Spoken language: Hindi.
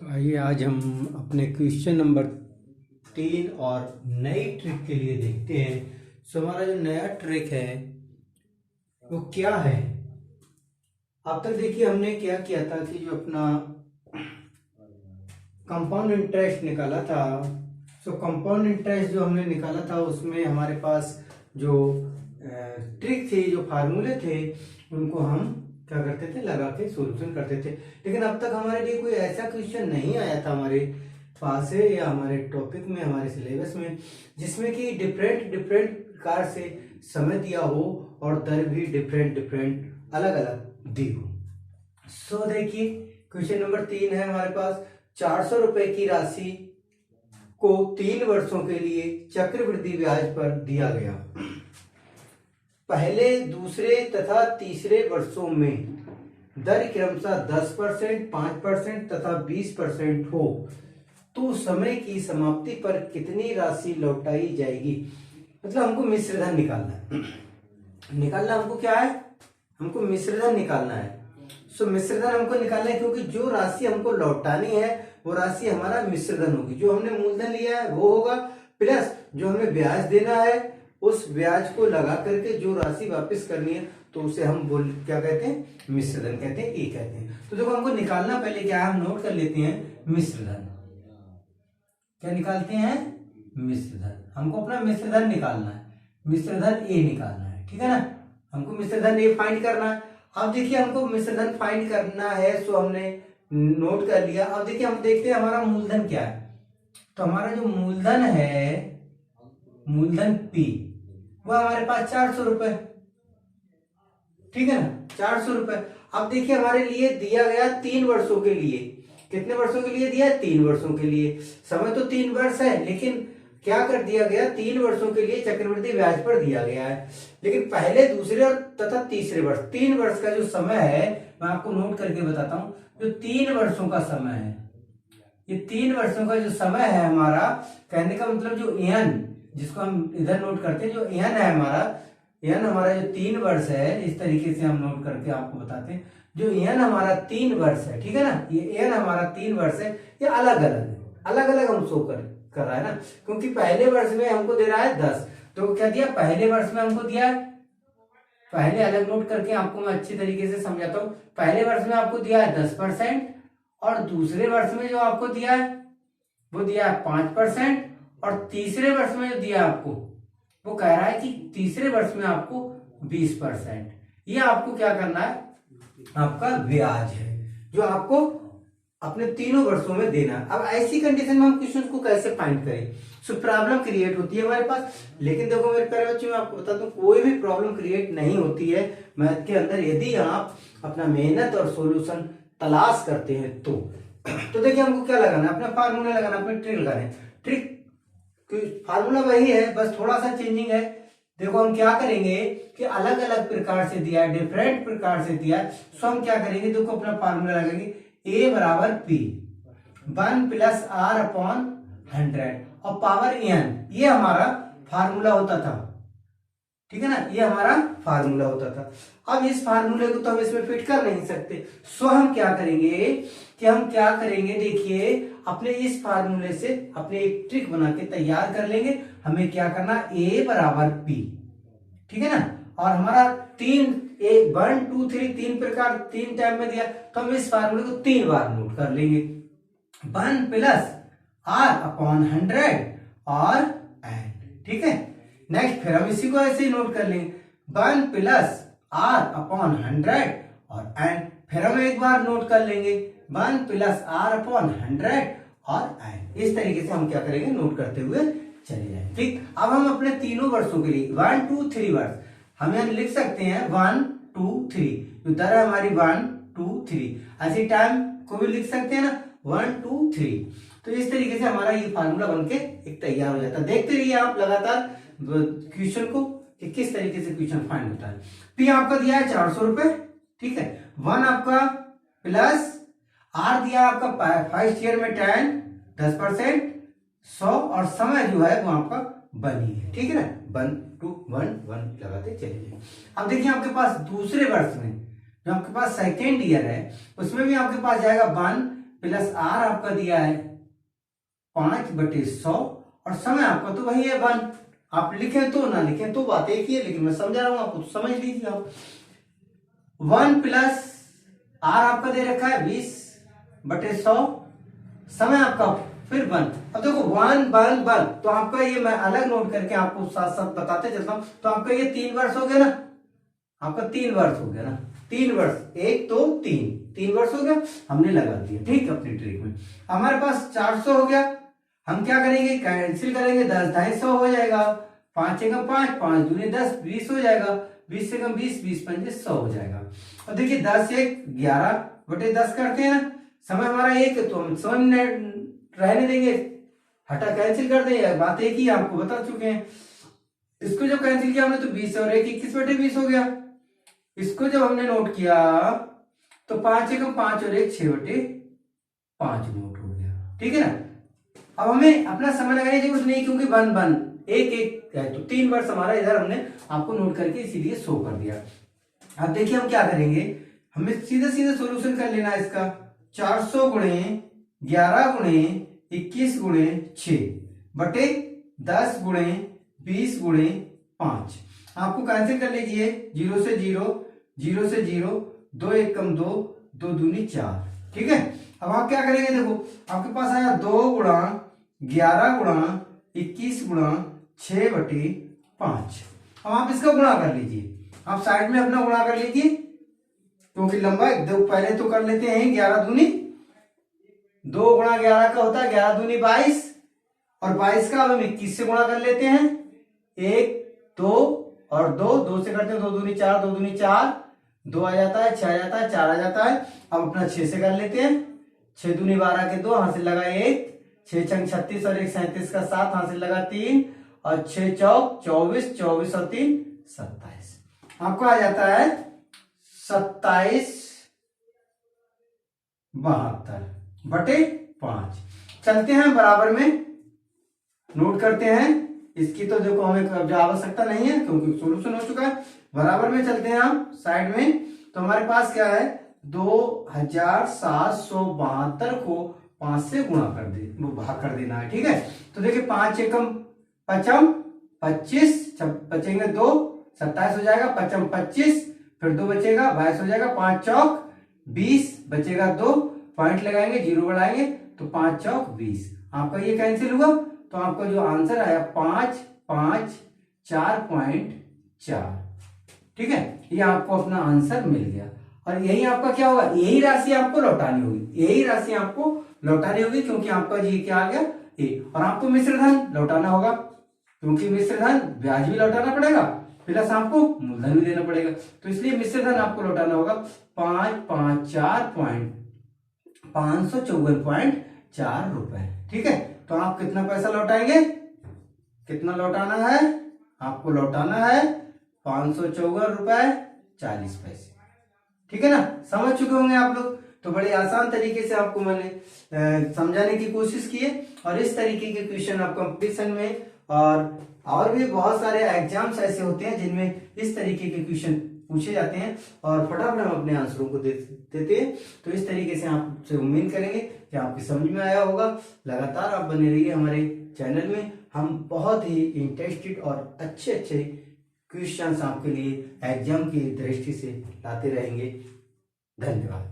तो आइए आज हम अपने क्वेश्चन नंबर 3 और नई ट्रिक के लिए देखते हैं। हमारा जो नया ट्रिक है वो क्या है। अब तक देखिए हमने क्या किया था कि जो अपना कंपाउंड इंटरेस्ट निकाला था। कंपाउंड इंटरेस्ट जो हमने निकाला था उसमें हमारे पास जो ट्रिक थी, जो फार्मूले थे, उनको हम क्या करते थे, लगा के सॉल्यूशन करते थे। लेकिन अब तक हमारे लिए कोई ऐसा क्वेश्चन नहीं आया था हमारे पास है या हमारे टॉपिक में, हमारे सिलेबस में, जिसमें कि डिफरेंट प्रकार से समय दिया हो और दर भी डिफरेंट अलग अलग दी हो। देखिए क्वेश्चन नंबर 3 है हमारे पास। 400 रुपए की राशि को 3 वर्षों के लिए चक्रवृद्धि ब्याज पर दिया गया। पहले, दूसरे तथा तीसरे वर्षों में दर क्रमशः 10%, 5% तथा 20% हो तो समय की समाप्ति पर कितनी राशि लौटाई जाएगी। मतलब हमको मिश्र धन निकालना है। निकालना हमको क्या है, हमको मिश्र धन निकालना है। मिश्र धन हमको निकालना है क्योंकि जो राशि हमको लौटानी है वो राशि हमारा मिश्र धन होगी। जो हमने मूलधन लिया है वो होगा, प्लस जो हमें ब्याज देना है उस ब्याज को लगा करके जो राशि वापस करनी है तो उसे हम क्या कहते हैं, मिश्र धन कहते हैं, ये कहते हैं। तो देखो हमको निकालना पहले क्या है, हम नोट कर लेते हैं मिश्र धन। क्या निकालते हैं, मिश्र धन। हमको अपना मिश्र धन निकालना है, मिश्र धन ए निकालना है, ठीक है ना। हमको मिश्र धन ए फाइंड करना है। अब देखिए हमको मिश्र धन फाइंड करना है, सो हमने नोट कर लिया। अब देखिए हम देखते हैं हमारा मूलधन क्या है। तो हमारा जो मूलधन है, मूलधन पी, वो हमारे पास 400 रुपए, ठीक है ना, 400 रुपए। अब देखिए हमारे लिए दिया गया 3 वर्षों के लिए। कितने वर्षों के लिए दिया है, 3 वर्षों के लिए। समय तो 3 वर्ष है, लेकिन क्या कर दिया गया, 3 वर्षों के लिए चक्रवृद्धि ब्याज पर दिया गया है। लेकिन पहले, दूसरे और तथा तीसरे वर्ष, 3 वर्ष का जो समय है मैं आपको नोट करके बताता हूं। जो 3 वर्षों का समय है, ये 3 वर्षों का जो समय है हमारा, कहने का मतलब जो एन, जिसको हम इधर नोट करते हैं, जो एन है हमारा, एन हमारा जो 3 वर्ष है, इस तरीके से हम नोट करके आपको बताते हैं। जो एन हमारा 3 वर्ष है, ठीक है ना, ये एन हमारा 3 वर्ष है, ये अलग अलग है, अलग अलग हम शो कर रहा है ना। क्योंकि पहले वर्ष में हमको दे रहा है 10, तो क्या दिया, पहले वर्ष में हमको दिया है, पहले अलग नोट करके आपको मैं अच्छी तरीके से समझाता हूं। पहले वर्ष में आपको दिया है 10% और दूसरे वर्ष में जो आपको दिया है वो दिया है 5%, और तीसरे वर्ष में जो दिया आपको वो कह रहा है कि तीसरे वर्ष में आपको 20%। ये आपको क्या करना है, आपका ब्याज है जो आपको अपने तीनों वर्षों में देना है। अब ऐसी कंडीशन में हम क्वेश्चन को कैसे फाइंड करें। प्रॉब्लम क्रिएट होती है हमारे पास। लेकिन देखो मेरे प्यारे बच्चों, मैं आपको बता दूं, कोई भी प्रॉब्लम क्रिएट नहीं होती है मैथ के अंदर यदि आप अपना मेहनत और सॉल्यूशन तलाश करते हैं तो देखिए हमको क्या लगाना है, अपना फार्मूला लगाना, अपने ट्रिक लगाना है। ट्रिक फार्मूला वही है, बस थोड़ा सा चेंजिंग है। देखो हम क्या करेंगे कि अलग अलग प्रकार से दिया है, डिफरेंट प्रकार से दिया है, सो हम क्या करेंगे, देखो अपना फार्मूला लगाएंगे, ए बराबर पी 1 + r/100 और पावर n, ये हमारा फार्मूला होता था, ठीक है ना, ये हमारा फार्मूला होता था। अब इस फार्मूले को तो हम इसमें फिट कर नहीं सकते, सो हम क्या करेंगे कि हम क्या करेंगे, देखिए अपने इस फार्मूले से अपने एक ट्रिक बना के तैयार कर लेंगे। हमें क्या करना, a बराबर p, ठीक है ना, और हमारा 1 2 3 3 प्रकार 3 टाइम में दिया, तो हम इस फार्मूले को 3 बार नोट कर लेंगे। 1 + r/100 और n, ठीक है। नेक्स्ट फिर हम इसी को ऐसे ही नोट कर लेंगे, 1 + r/100 और n, फिर हम एक बार नोट कर लेंगे 1 + r/100 और n। इस तरीके से हम क्या करेंगे, नोट करते हुए चले जाएंगे, ठीक। अब हम अपने तीनों वर्षों के लिए 1 2 3 वर्ष हम यहाँ लिख सकते हैं 1 2 3, जो दर है हमारी 1 2 3, ऐसे टाइम को भी लिख सकते हैं ना, 1 2 3। तो इस तरीके से हमारा ये फार्मूला बनके एक तैयार हो जाता है। देखते रहिए आप लगातार क्वेश्चन को कि किस तरीके से क्वेश्चन फाइंड होता है। पी आपका दिया है 400 रुपए, ठीक है, 1 आपका प्लस आर दिया आपका फर्स्ट ईयर में 10% 100 और समय जो है वो आपका बनी है, ठीक है ना, 1 2 1 1 लगाते चले जाइए। अब देखिए आपके पास दूसरे वर्ष में जो आपके पास सेकेंड ईयर है उसमें भी आपके पास जाएगा 1 प्लस आर आपका दिया है 5/100 और समय आपका तो वही है 1। आप लिखें तो ना लिखें तो बात एक ही है, लेकिन मैं समझा रहा हूं आपको, तो समझ लीजिए आप। 1 प्लस आर आपका दे रखा है 20/100, समय आपका फिर 1। अब देखो 1 1 1, तो आपका ये मैं अलग नोट करके आपको साथ साथ बताते चलता हूं। तो आपका ये 3 वर्ष हो गया ना, आपका 3 वर्ष हो गया ना, 3 वर्ष, 1 2 3 वर्ष हो गया, हमने लगा दिया। ठीक, अपनी ट्रिक में हमारे पास 400 हो गया। हम क्या करेंगे, कैंसिल करेंगे, 10 250 हो जाएगा, 5 एकम 5, 5 दूनी 10, 20 हो जाएगा, 20 एकम 20, 20 पंजे 100 हो जाएगा। और देखिए 10 1 11/10 करते हैं ना, समय हमारा 1 है तो हम समय रहने देंगे, हटा कैंसिल कर देंगे, बात एक ही आपको बता चुके हैं। इसको जब कैंसिल किया हमने तो 20 और 1 21/20 हो गया। इसको जब हमने नोट किया तो 5 एकम 5 और 1 6/5 नोट हो गया। ठीक है ना। अब हमें अपना समय लगाने की जरूरत नहीं, क्योंकि 1 1 1 1 है, तो 3 वर्ष हमारा इधर हमने आपको नोट करके इसीलिए शो कर दिया। अब देखिए हम क्या करेंगे, हमें सीधे सीधे सॉल्यूशन कर लेना है इसका। 400 गुणे 11 गुणे 21 गुणे 6/10 गुणे 20 गुणे 5। आपको कैंसिल कर लीजिए, 0 से 0, 0 से 0, 2 एकम 2, 2 दूनी 4। ठीक है। अब आप क्या करेंगे, देखो आपके पास आया 2 गुणा 11 गुणा 21 गुणा 6/5। अब आप इसका गुणा कर लीजिए, आप साइड में अपना गुणा कर लीजिए, क्योंकि लंबा पहले तो कर लेते हैं 11 दूनी 2 गुणा 11 का होता है 11 दूनी 22, और 22 का अब हम 21 से गुणा कर लेते हैं। 1 2 और 2 से करते हैं, 2 दूनी 4, 2 दूनी 4, 2 आ जाता है, 6 आ जाता है, 4 आ जाता है। अब अपना 6 से कर लेते हैं, 6 दूनी 12 के 2, हासिल लगा 1, 6 छंग 36 और 1 37 का 7, हासिल लगा 3, और 6 चौक 24, 24 और 3 27। आपको आ जाता है 27/72/5। चलते हैं बराबर में, नोट करते हैं। इसकी तो देखो हमें आवश्यकता नहीं है क्योंकि सॉल्यूशन हो चुका है। बराबर में चलते हैं हम साइड में, तो हमारे पास क्या है, 2772 को 5 से गुणा कर दे, वो भाग कर देना है। ठीक है। तो देखिए 5 एकम 5 25, बचेंगे 2, 27 हो जाएगा, 5 25, फिर 2 बचेगा 22 हो जाएगा, 5 चौक 20 बचेगा 2, पॉइंट लगाएंगे, 0 बढ़ाएंगे तो 5 चौक 20। आपका ये कैंसिल हुआ, तो आपका जो आंसर आया 5 5 4.4। ठीक है, ये आपको अपना आंसर मिल गया। और यही आपका क्या होगा, यही राशि आपको लौटानी होगी, यही राशि आपको लौटानी होगी, क्योंकि आपका जी क्या आ गया ए। और आपको मिश्र धन लौटाना होगा, क्योंकि मिश्र धन ब्याज भी लौटाना पड़ेगा, प्लस आपको मूलधन भी देना पड़ेगा, तो इसलिए मिश्र धन आपको लौटाना होगा 554.4 रुपए। ठीक है। तो आप कितना पैसा लौटाएंगे, कितना लौटाना है, आपको लौटाना है 554.40। ठीक है ना। समझ चुके होंगे आप लोग। तो बड़े आसान तरीके से आपको मैंने समझाने की कोशिश की है, और इस तरीके के क्वेश्चन आप कंपटीशन में और भी बहुत सारे एग्जाम्स ऐसे होते हैं जिनमें इस तरीके के क्वेश्चन पूछे जाते हैं, और फटाफट हम अपने आंसरों को देते हैं। तो इस तरीके से आपसे उम्मीद करेंगे कि आपकी समझ में आया होगा। लगातार आप बने रहिए हमारे चैनल में, हम बहुत ही इंटरेस्टेड और अच्छे अच्छे क्वेश्चंस आपके लिए एग्जाम की दृष्टि से लाते रहेंगे। धन्यवाद।